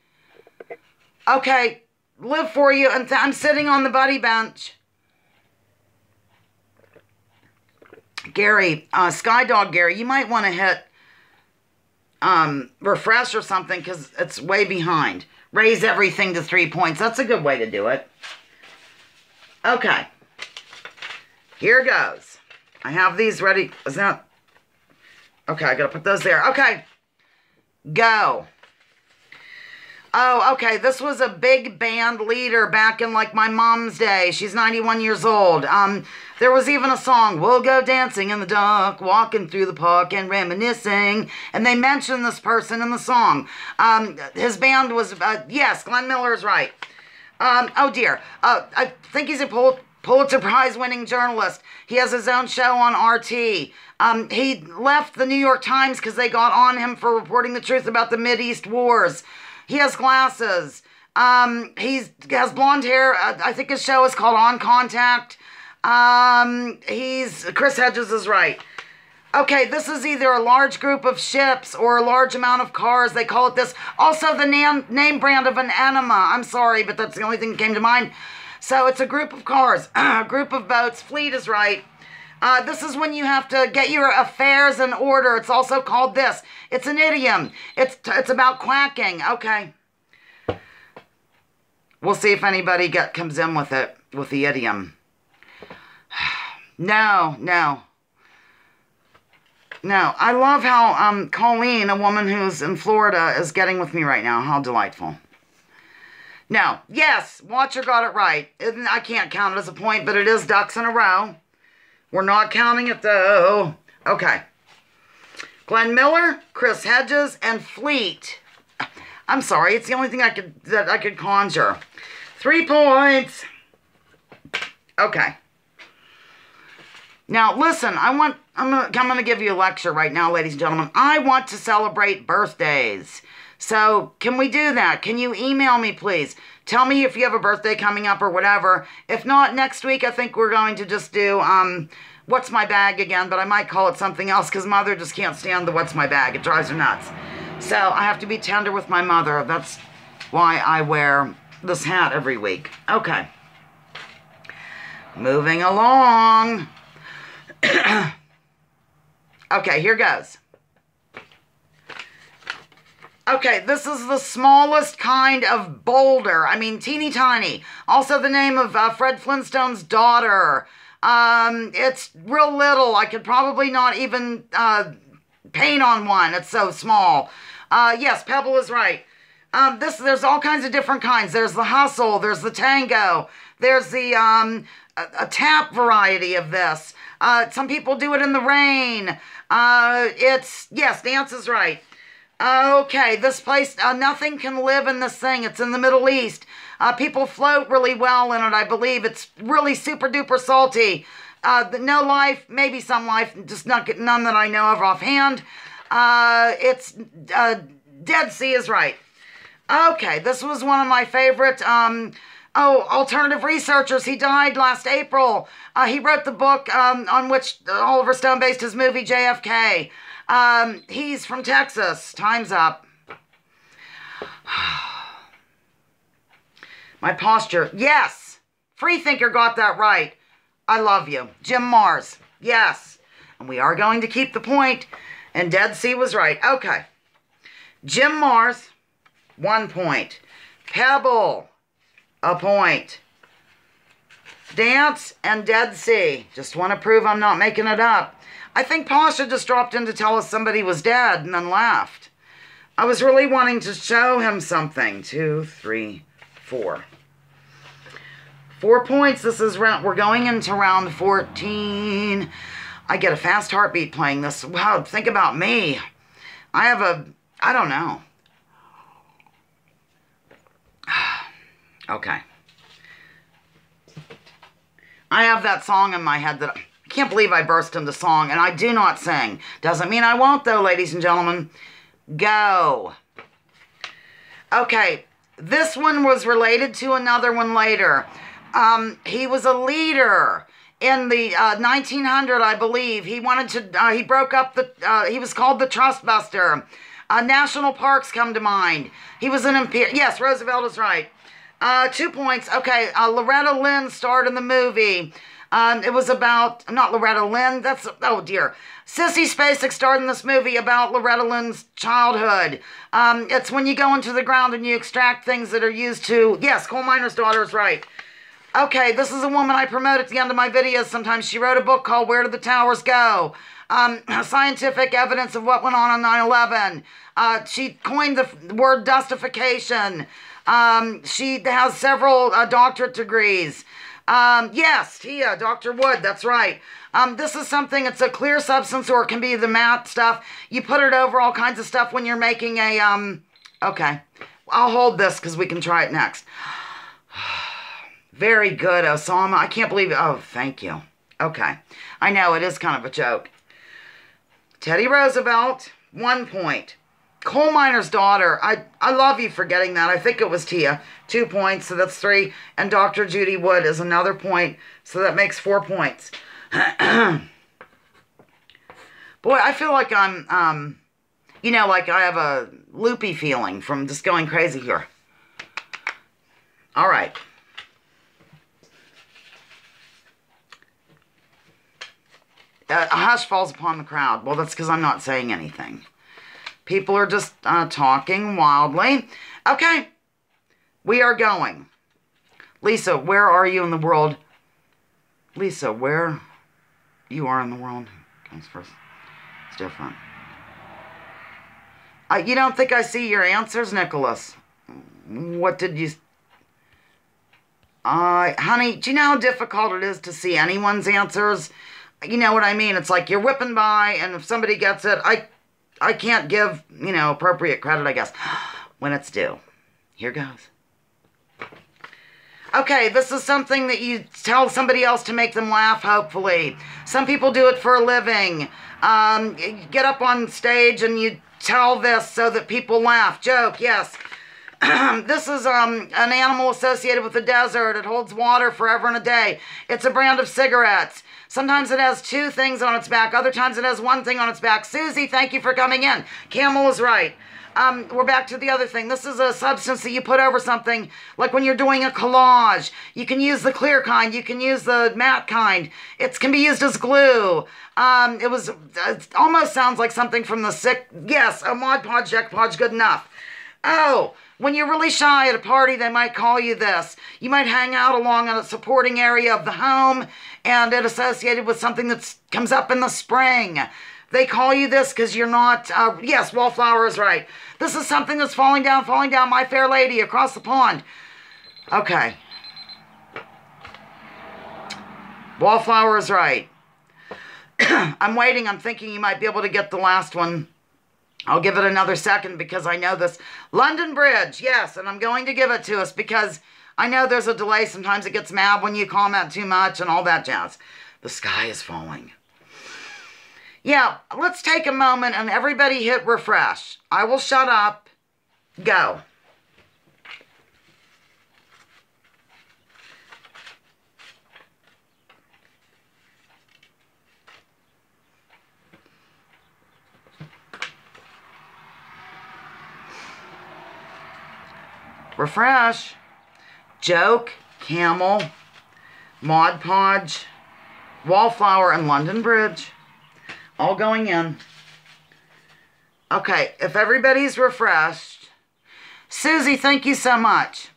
Okay, live for you. And I'm sitting on the buddy bench. Gary, Skydog Gary, you might want to hit refresh or something because it's way behind. Raise everything to 3 points. That's a good way to do it. Okay. Here goes. I have these ready. Is that... Okay, I gotta put those there. Okay. Go. Oh, okay. This was a big band leader back in, like, my mom's day. She's 91 years old. There was even a song, "We'll go dancing in the dark, walking through the park and reminiscing." And they mentioned this person in the song. His band was, yes, Glenn Miller is right. Oh, dear. I think he's a Pulitzer Prize-winning journalist. He has his own show on RT. He left the New York Times because they got on him for reporting the truth about the Mideast wars. He has glasses. He has blonde hair. I think his show is called On Contact. Chris Hedges is right. Okay, this is either a large group of ships or a large amount of cars. They call it this. Also, the name brand of an enema. I'm sorry, but that's the only thing that came to mind. So it's a group of cars, a group of boats. Fleet is right. This is when you have to get your affairs in order. It's also called this. It's an idiom. It's about quacking. Okay. We'll see if anybody comes in with it, with the idiom. No. I love how Colleen, a woman who's in Florida, is getting with me right now. How delightful. No. Yes, Watcher got it right. I can't count it as a point, but it is ducks in a row. We're not counting it, though. Okay. Glenn Miller, Chris Hedges, and Fleet. I'm sorry, it's the only thing that I could conjure. 3 points. Okay. Now, listen, I'm gonna give you a lecture right now, ladies and gentlemen. I want to celebrate birthdays. So, can we do that? Can you email me, please? Tell me if you have a birthday coming up or whatever. If not, next week, I think we're going to just do, What's My Bag again, but I might call it something else because Mother just can't stand the What's My Bag. It drives her nuts. So, I have to be tender with my mother. That's why I wear this hat every week. Okay. Moving along. Okay, here goes. Okay, this is the smallest kind of boulder. I mean, teeny tiny. Also the name of Fred Flintstone's daughter. It's real little. I could probably not even paint on one. It's so small. Yes, Pebble is right. There's all kinds of different kinds. There's the hustle. There's the tango. There's the a tap variety of this. Some people do it in the rain. Yes, dance is right. Okay, this place, nothing can live in this thing. It's in the Middle East. People float really well in it, I believe. It's really super duper salty. No life, maybe some life, just none that I know of offhand. It's Dead Sea is right. Okay, this was one of my favorite alternative researchers. He died last April. He wrote the book on which Oliver Stone based his movie JFK. He's from Texas. Time's up. My posture. Yes. Freethinker got that right. I love you. Jim Mars. Yes. And we are going to keep the point. And Dead Sea was right. Okay. Jim Mars, 1 point. Pebble, a point. Dance and Dead Sea. Just want to prove I'm not making it up. I think Pasha just dropped in to tell us somebody was dead and then left. I was really wanting to show him something. 2, 3, 4. 4 points. This is round. We're going into round 14. I get a fast heartbeat playing this. Wow, think about me. I don't know. Okay. I have that song in my head that I can't believe I burst into song, and I do not sing. Doesn't mean I won't, though, ladies and gentlemen. Go. Okay, this one was related to another one later. He was a leader in the 1900, I believe. He wanted to, he broke up he was called the Trust Buster. National parks come to mind. He was an yes, Roosevelt is right. 2 points. Okay, Loretta Lynn starred in the movie. It was about, not Loretta Lynn, that's, oh dear. Sissy Spacek starred in this movie about Loretta Lynn's childhood. It's when you go into the ground and you extract things that are used to, yes, coal miner's daughter is right. Okay, this is a woman I promote at the end of my videos sometimes. She wrote a book called Where Did the Towers Go? Scientific evidence of what went on 9/11. She coined the word dustification. She has several doctorate degrees. Yes, Tia, Dr. Wood, that's right. This is something, it's a clear substance, or it can be the matte stuff. You put it over all kinds of stuff when you're making a, okay. I'll hold this because we can try it next. Very good, Osama. I can't believe it. Oh, thank you. Okay. I know, it is kind of a joke. Teddy Roosevelt, 1 point. Coal miner's daughter. I love you for getting that. I think it was Tia. 2 points, so that's 3. And Dr. Judy Wood is another point, so that makes 4 points. Boy, I feel like I'm, you know, like I have a loopy feeling from just going crazy here. All right. A hush falls upon the crowd. Well, that's because I'm not saying anything. People are just talking wildly. Okay, we are going. Lisa, where are you in the world? Lisa, where you are in the world comes first. It's different. You don't think I see your answers, Nicholas? What did you... honey, do you know how difficult it is to see anyone's answers? You know what I mean? It's like you're whipping by, and if somebody gets it, I can't give, you know, appropriate credit, I guess, when it's due. Here goes. Okay, this is something that you tell somebody else to make them laugh, hopefully. Some people do it for a living. You get up on stage and you tell this so that people laugh. Joke, yes. This is an animal associated with the desert. It holds water forever and a day. It's a brand of cigarettes. Sometimes it has 2 things on its back. Other times it has 1 thing on its back. Susie, thank you for coming in. Camel is right. We're back to the other thing. This is a substance that you put over something, like when you're doing a collage. You can use the clear kind. You can use the matte kind. It can be used as glue. It almost sounds like something from the yes, a Mod Podge, Jack Podge, good enough. Oh, when you're really shy at a party, they might call you this. You might hang out along a supporting area of the home, and it associated with something that comes up in the spring. They call you this because you're not, yes, wallflower is right. This is something that's falling down, My Fair Lady, across the pond. Okay. Wallflower is right. I'm waiting, I'm thinking you might be able to get the last one. I'll give it another second because I know this. London Bridge, yes, and I'm going to give it to us because I know there's a delay. Sometimes it gets mad when you comment too much and all that jazz. The sky is falling. Yeah, let's take a moment and everybody hit refresh. I will shut up. Go. Refresh. Joke, Camel, Mod Podge, Wallflower, and London Bridge. All going in. Okay, if everybody's refreshed. Susie, thank you so much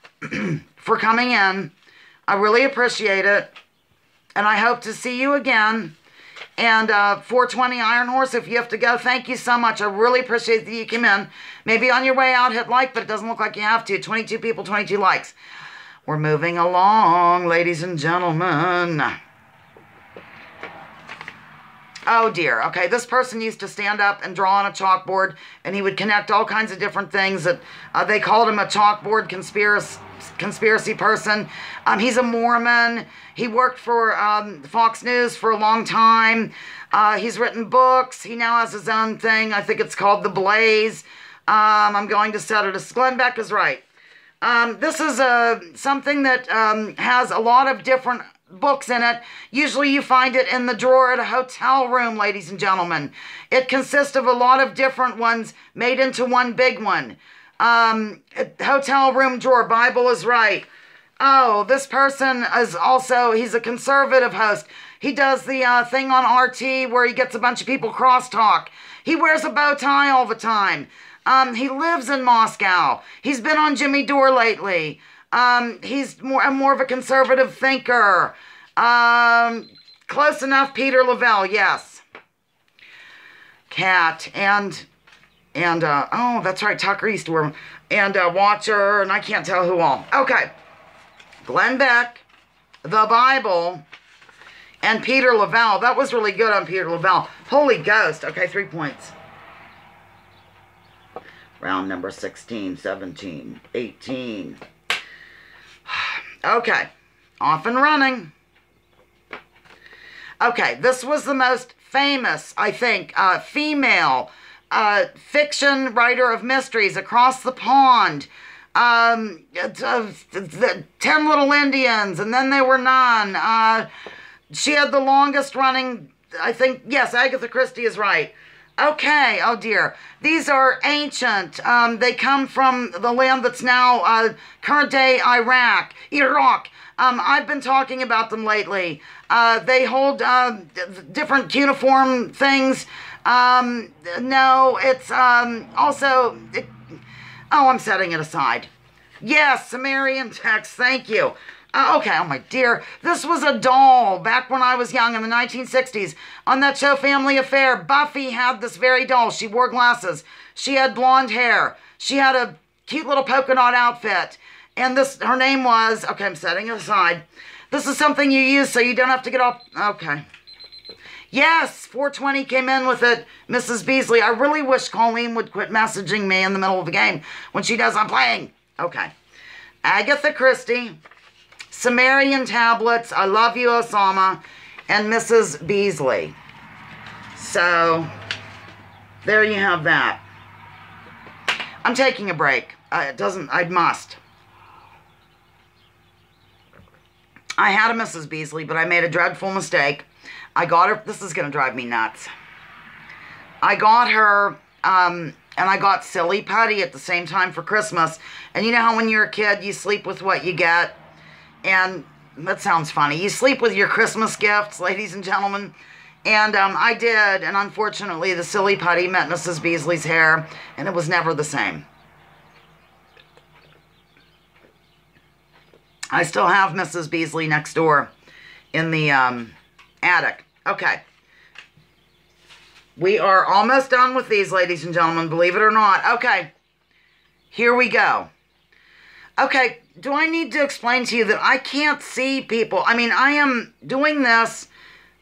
for coming in. I really appreciate it. And I hope to see you again. And 420 Iron Horse, if you have to go, thank you so much. I really appreciate that you came in. Maybe on your way out, hit like, but it doesn't look like you have to. 22 people, 22 likes. We're moving along, ladies and gentlemen. Oh, dear. Okay, this person used to stand up and draw on a chalkboard, and he would connect all kinds of different things. That they called him a chalkboard conspiracy person. He's a Mormon. He worked for Fox News for a long time. He's written books. He now has his own thing. I think it's called The Blaze. I'm going to set it. Glenn Beck is right. This is something that has a lot of different books in it. Usually you find it in the drawer at a hotel room, ladies and gentlemen. It consists of a lot of different ones made into one big one. Hotel room drawer, Bible is right. Oh, this person is also, he's a conservative host. He does the thing on RT where he gets a bunch of people crosstalk. He wears a bow tie all the time. He lives in Moscow. He's been on Jimmy Dore lately. He's more of a conservative thinker. Close enough, Peter Lavelle, yes. Cat, and oh, that's right, Tucker used to wear, and Watcher, and I can't tell who all. Okay. Glenn Beck, the Bible, and Peter Lavelle. That was really good on Peter Lavelle. Holy Ghost. Okay, 3 points. Round number 16, 17, 18. Okay, off and running. Okay, this was the most famous, I think, female fiction writer of mysteries across the pond. The 10 Little Indians, and then they were none. She had the longest running, I think, yes, Agatha Christie is right. Okay, oh dear. These are ancient. They come from the land that's now current day Iraq. I've been talking about them lately. They hold different cuneiform things. No, it's also... oh, I'm setting it aside. Yes, Sumerian text, thank you. Okay, oh my dear. This was a doll back when I was young in the 1960s. On that show Family Affair, Buffy had this very doll. She wore glasses. She had blonde hair. She had a cute little polka dot outfit. And her name was, okay, I'm setting it aside. This is something you use so you don't have to get off, okay. Yes, 420 came in with it, Mrs. Beasley. I really wish Colleen would quit messaging me in the middle of the game. When she does, I'm playing. Okay. Agatha Christie, Sumerian tablets, I Love You, Osama, and Mrs. Beasley. So, there you have that. I'm taking a break. I must. I had a Mrs. Beasley, but I made a dreadful mistake. I got her, this is going to drive me nuts. I got her, and I got Silly Putty at the same time for Christmas. And you know how when you're a kid, you sleep with what you get? And that sounds funny. You sleep with your Christmas gifts, ladies and gentlemen. And I did, and unfortunately, the Silly Putty met Mrs. Beasley's hair, and it was never the same. I still have Mrs. Beasley next door in the attic. Okay. We are almost done with these, ladies and gentlemen, believe it or not. Okay. Here we go. Okay, do I need to explain to you that I can't see people? I mean, I am doing this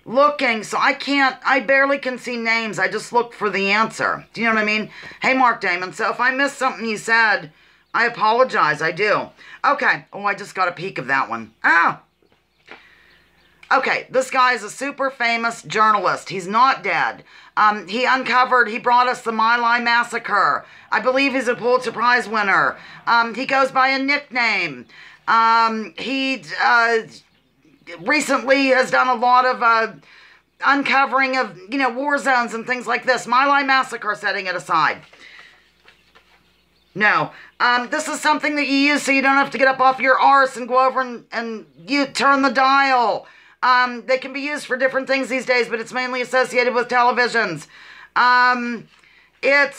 looking, so I barely can see names. I just look for the answer. Do you know what I mean? Hey, Mark Damon. So if I missed something you said, I apologize. I do. Okay. Oh, I just got a peek of that one. Ah. Okay, this guy is a super famous journalist. He's not dead. He brought us the My Lai massacre. I believe he's a Pulitzer Prize winner. He goes by a nickname. He recently has done a lot of uncovering of, war zones and things like this. My Lai massacre, setting it aside. No. This is something that you use so you don't have to get up off your arse and go over and you turn the dial. They can be used for different things these days, but it's mainly associated with televisions. It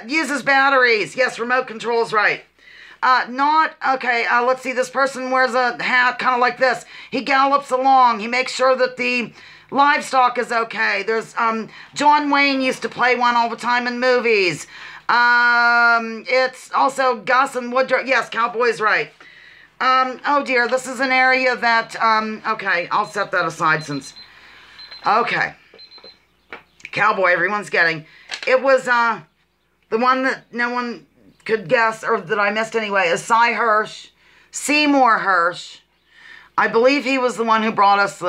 uses batteries. Yes, remote control's right. Let's see, this person wears a hat kind of like this. He gallops along. He makes sure that the livestock is okay. There's, John Wayne used to play one all the time in movies. It's also Gus and Woodrow. Yes, Cowboy's right. Oh dear, this is an area that, okay, I'll set that aside since, okay. Cowboy, everyone's getting. It was, the one that no one could guess, or that I missed anyway, is Seymour Hirsch. I believe he was the one who unearthed,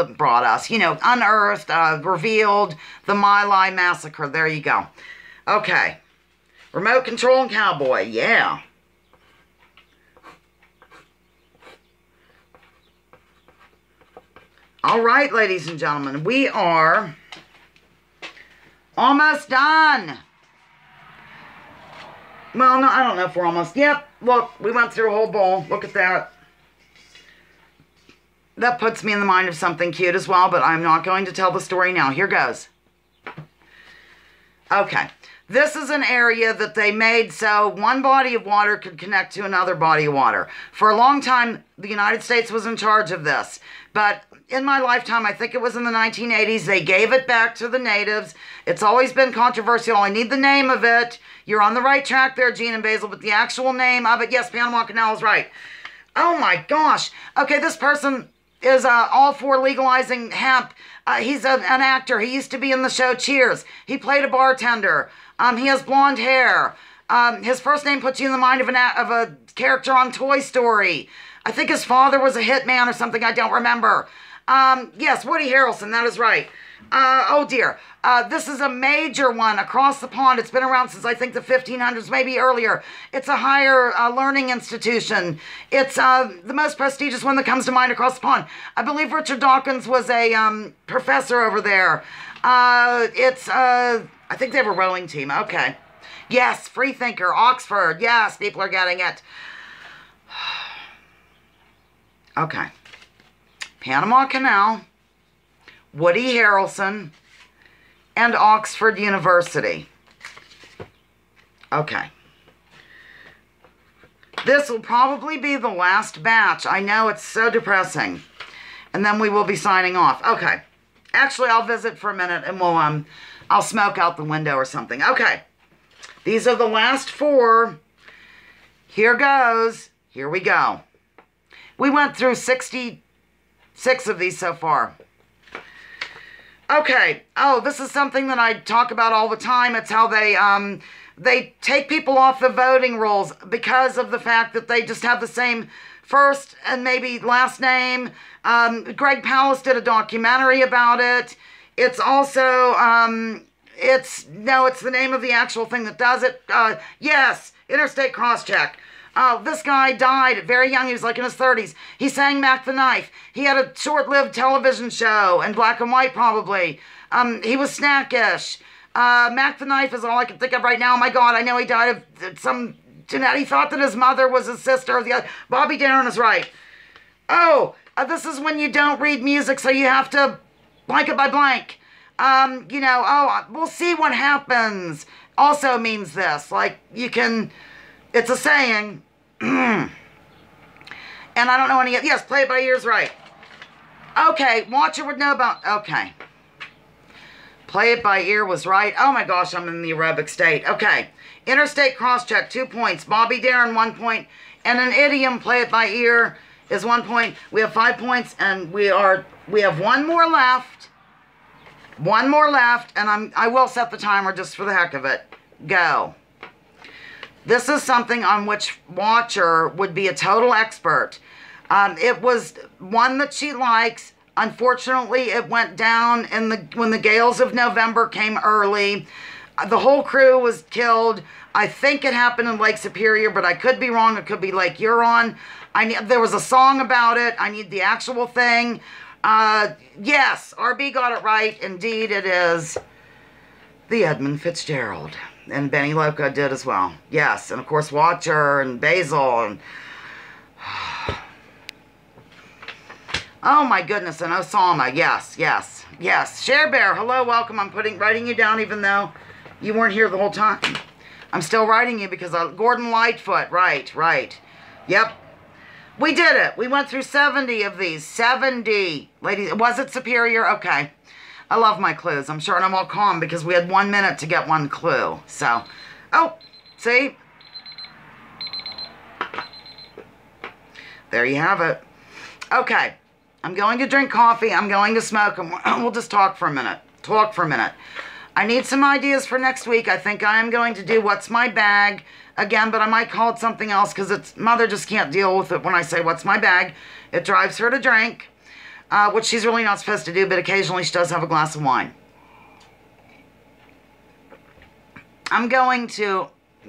revealed the My Lai massacre. There you go. Okay. Remote control and Cowboy, yeah. All right, ladies and gentlemen, we are almost done. Well, no, I don't know if we're almost. Yep, look, we went through a whole bowl. Look at that. That puts me in the mind of something cute as well, but I'm not going to tell the story now. Here goes. Okay. This is an area that they made so one body of water could connect to another body of water. For a long time, the United States was in charge of this. But in my lifetime, I think it was in the 1980s, they gave it back to the natives. It's always been controversial. I need the name of it. You're on the right track there, Gene and Basil, but the actual name of it, yes, Panama Canal is right. Oh my gosh. Okay, this person is all for legalizing hemp. He's an actor. He used to be in the show Cheers. He played a bartender. He has blonde hair. His first name puts you in the mind of a character on Toy Story. I think his father was a hitman or something. I don't remember. Yes, Woody Harrelson. That is right. Oh dear. This is a major one across the pond. It's been around since I think the 1500s, maybe earlier. It's a higher learning institution. It's the most prestigious one that comes to mind across the pond. I believe Richard Dawkins was a professor over there. I think they have a rowing team. Okay. Yes, Freethinker, Oxford. Yes, people are getting it. Okay. Panama Canal, Woody Harrelson, and Oxford University. Okay. This will probably be the last batch. I know it's so depressing. And then we will be signing off. Okay. Actually, I'll visit for a minute and I'll smoke out the window or something. Okay. These are the last 4. Here goes. Here we go. We went through 66 of these so far. Okay. Oh, this is something that I talk about all the time. It's how they take people off the voting rolls because of the fact that they just have the same first and maybe last name. Greg Palast did a documentary about it. It's also, it's the name of the actual thing that does it. Yes, Interstate CrossCheck. Oh, this guy died very young. He was like in his 30s. He sang Mac the Knife. He had a short-lived television show, in black and white probably. He was snackish. Mac the Knife is all I can think of right now. Oh my God, I know he died of some genetic. He thought that his mother was his sister. Bobby Darin is right. Oh, this is when you don't read music, so you have to blank it by blank. We'll see what happens. Also means this, like, you can, it's a saying, and I don't know any, yes, play it by ear is right. Okay, Watcher would know about, okay. Play it by ear was right. Oh my gosh, I'm in the aerobic state. Okay, Interstate CrossCheck, 2 points. Bobby Darin, 1 point. And an idiom, play it by ear, is 1 point. We have 5 points, and we have 1 more left. One more left, and I will set the timer just for the heck of it. Go. This is something on which Watcher would be a total expert. It was one that she likes. Unfortunately, it went down when the gales of November came early. The whole crew was killed. I think it happened in Lake Superior, but I could be wrong. It could be Lake Huron. There was a song about it. I need the actual thing. Yes, RB got it right. Indeed, it is the Edmund Fitzgerald. And Benny Loca did as well. Yes, and of course Watcher and Basil. And oh my goodness, and Osama. Yes, yes, yes. Share Bear, hello, welcome. I'm writing you down even though you weren't here the whole time. I'm still writing you because Gordon Lightfoot. Right. Yep. We did it. We went through 70 of these. 70. Ladies, was it Superior? Okay. I love my clues. I'm sure I'm all calm because we had 1 minute to get one clue. So, oh, see? There you have it. Okay. I'm going to drink coffee. I'm going to smoke. And we'll just talk for a minute. I need some ideas for next week. I think I am going to do What's My Bag again, but I might call it something else because Mother just can't deal with it when I say What's My Bag. It drives her to drink, which she's really not supposed to do, but occasionally she does have a glass of wine. I'm going to,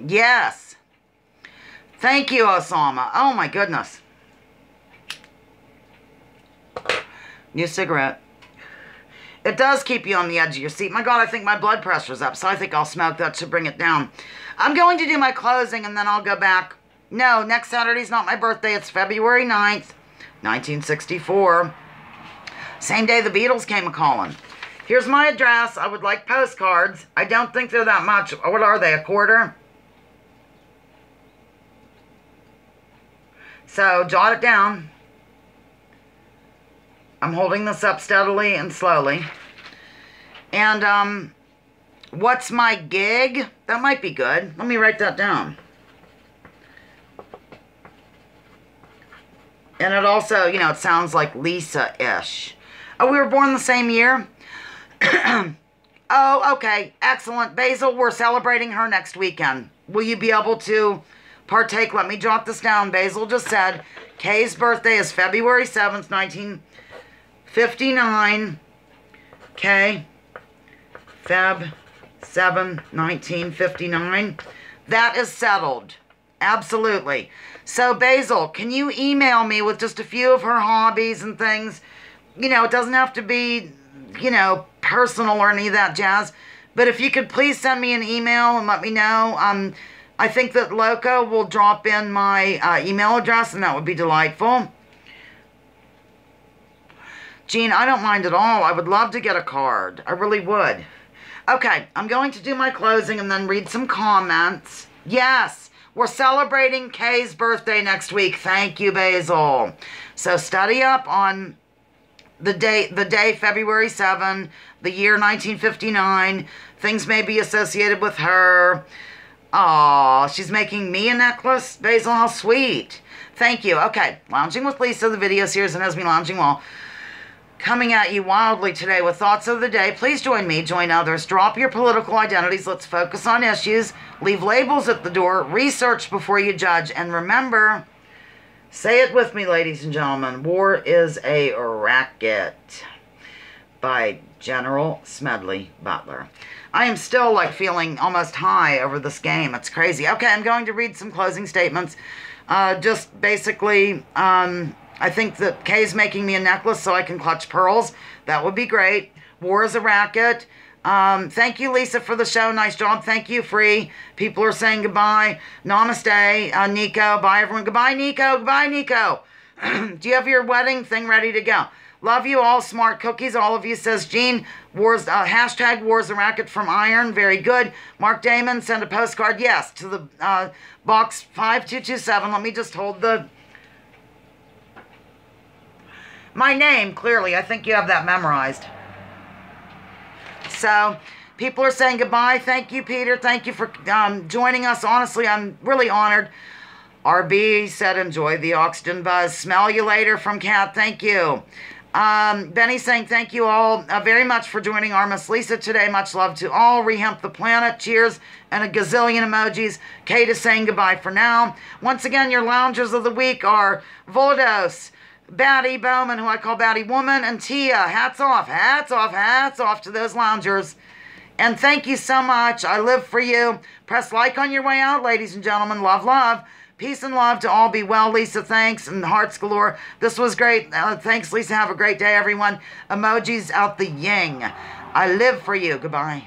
yes. Thank you, Osama. Oh my goodness. New cigarette. It does keep you on the edge of your seat. My God, I think my blood pressure's up, so I think I'll smoke. That should bring it down. I'm going to do my closing, and then I'll go back. No, next Saturday's not my birthday. It's February 9th, 1964. Same day the Beatles came a-calling. Here's my address. I would like postcards. I don't think they're that much. What are they, a quarter? So, jot it down. I'm holding this up steadily and slowly. And, what's my gig? That might be good. Let me write that down. And it also, you know, it sounds like Lisa-ish. Oh, we were born the same year? Oh, okay. Excellent. Basil, we're celebrating her next weekend. Will you be able to partake? Let me jot this down. Basil just said Kay's birthday is February 7th, 1959. Kay, Feb 7, 1959. That is settled. Absolutely. So, Basil, can you email me with just a few of her hobbies and things? You know, it doesn't have to be, you know, personal or any of that jazz. But if you could please send me an email and let me know. I think that Loco will drop in my email address, and that would be delightful. Jean, I don't mind at all. I would love to get a card. I really would. Okay, I'm going to do my closing and then read some comments. Yes, we're celebrating Kay's birthday next week. Thank you, Basil. So study up on the day February 7, the year 1959. Things may be associated with her. Aw, she's making me a necklace. Basil, how sweet. Thank you. Okay, Lounging with Lisa, the video series, and Esme Lounging Well. Coming at you wildly today with thoughts of the day. Please join me, join others. Drop your political identities. Let's focus on issues. Leave labels at the door. Research before you judge. And remember, say it with me, ladies and gentlemen. War is a racket. By General Smedley Butler. I am still like feeling almost high over this game. It's crazy. Okay, I'm going to read some closing statements. Just basically, I think that Kay's making me a necklace so I can clutch pearls. That would be great. War is a racket. Thank you, Lisa, for the show. Nice job. Thank you, Free. People are saying goodbye. Namaste, Nico. Bye, everyone. Goodbye, Nico. Goodbye, Nico. Do you have your wedding thing ready to go? Love you all. Smart cookies. All of you, says Jean. Hashtag War's a racket from Iron. Very good. Mark Damon, send a postcard. Yes, to the box 5227. Let me just hold my name, clearly. I think you have that memorized. So, people are saying goodbye. Thank you, Peter. Thank you for joining us. Honestly, I'm really honored. RB said enjoy the oxygen buzz. Smell you later from Kat. Thank you. Benny saying thank you all very much for joining our Miss Lisa today. Much love to all. Rehemp the planet. Cheers. And a gazillion emojis. Kate is saying goodbye for now. Once again, your loungers of the week are Voldos, Batty Bowman, who I call Batty Woman, and Tia. Hats off, hats off, hats off to those loungers. And thank you so much. I live for you. Press like on your way out, ladies and gentlemen. Love, love. Peace and love to all. Be well, Lisa. Thanks. And hearts galore. This was great. Thanks, Lisa. Have a great day, everyone. Emojis out the ying. I live for you. Goodbye.